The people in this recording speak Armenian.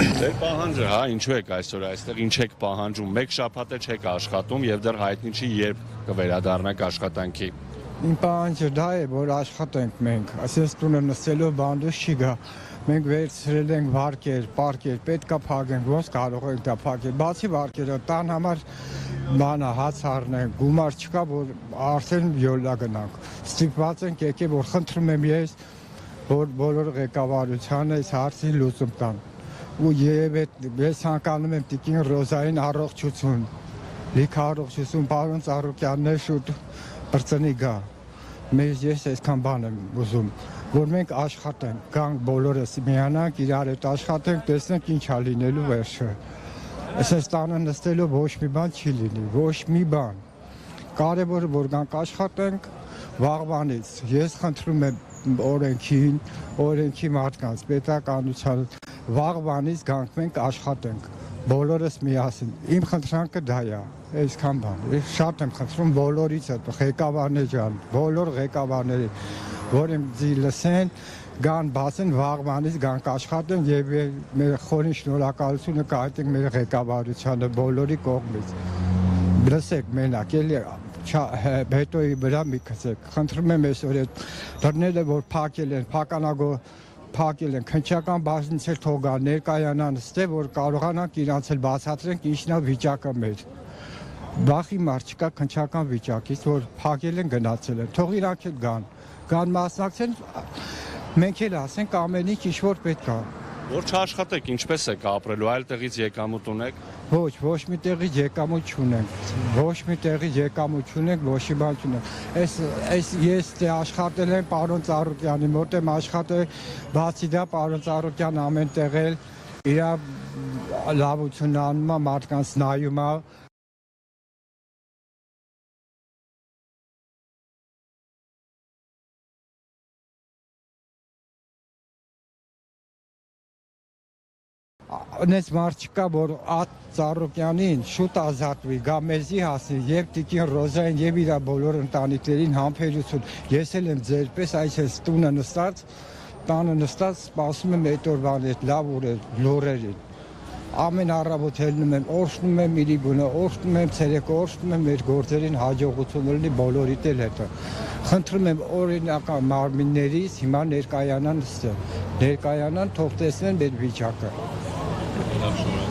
Ձեր պահանջը, հա, ինչու եք այսօր այստեղ, ինչ եք պահանջում, մեկ շաբաթ է չեք աշխատում եւ դեռ հայտնի չի երբ կվերադառնաք աշխատանքի։ Իմ պահանջը դա է, որ աշխատենք մենք, ասես տունը նստելով բանդուս չի գա։ Մենք վերցրել ենք վարկեր, պարկեր, պետքա փակենք, ոնց կարող ենք դա փակել։ Բացի վարկերը, տան համար բանա հաց առնենք, գումար չկա, որ արդեն յոլա գնանք։ Ստիպված ենք եկել, որ խնդրում եմ ես, որ բոլոր ղեկավարությանը այս հարցին լուծում տան։ Ու եւ ես ցանկանում եմ տիկին Ռոզային առողջություն, լիք առողջություն, պարոն Ծառուկյանն է շուտ բրծնի գա։ Մեզ ես այսքան բան եմ ուզում, որ մենք աշխատենք, գանք բոլորս միանանք, իրար հետ աշխատենք, տեսնենք ինչ է լինելու վերջը։ Այսպես տանը նստելով ոչ մի բան չի լինի, ոչ մի բան։ Կարևորը որ գանք աշխատենք վաղվանից։ Ես խնդրում եմ օրենքի մարդկանց, պետականության վաղվանից գանք մենք աշխատենք, բոլորս միասին։ Իմ խնդրանքը դա է, այսքան բան։ Ես շատ եմ խնդրում բոլորից, ղեկավարներ ջան, բոլոր ղեկավարների, որ ինձ լսեն, գան բացեն վաղվանից գանք աշխատեն եւ մեր խորին շնորհակալությունը կհայտնենք մեր ղեկավարությանը բոլորի կողմից։ Լսեք մենակ, էլի հետոյի վրա մի քցեք։ Խնդրում եմ այսօր այդ դռները որ փակել են, փակել են, քննչական բաժնից էլ թող գան ներկայանան, ստե որ կարողանանք իրանց էլ բացատրենք ինչն է վիճակը մեր։ Բախի մարդ չկա քննչական վիճակից, որ փակել են գնացել են, թող իրանք էլ գան մասնակցեն, մենք էլ ասենք ամեն ինչ որ պետք է։ Որ չաշխատեք, ինչպես եք ապրելու, այլ տեղից եկամուտ ունեք։ Ոչ մի տեղից եկամուտ չունենք, ոչ մի տեղից եկամուտ չունենք, ոչ մի բան չունենք։ Այս ես դե աշխատել եմ պարոն Ծառուկյանի մոտ եմ աշխատել, բացի դա պարոն Ծառուկյան ամեն տեղ էլ իր լավությունն անում է, մարդկանց նայում է։ Այնպես մարդ չկա, որ Ծառուկյանին շուտ ազատվի, գա մեզի հասնի, եւ տիկին Ռոզային եւ իր բոլոր ընտանիքներին համբերություն։ Ես էլ եմ ձեր պես այսպես տանը նստած սպասում եմ այդ օրվան այդ լավ լուրերին։ Ամեն առավոտ ելնում եմ, օրհնում եմ իրի բունը, օրհնում եմ ցերեկը, օրհնում եմ մեր գործերին հաջողություն լինի բոլորիդ էլ հետո։ Խնդրում եմ օրինական մարմիններից հիմա ներկայանան, թող տեսնեն մեր վիճակը։ Լավ,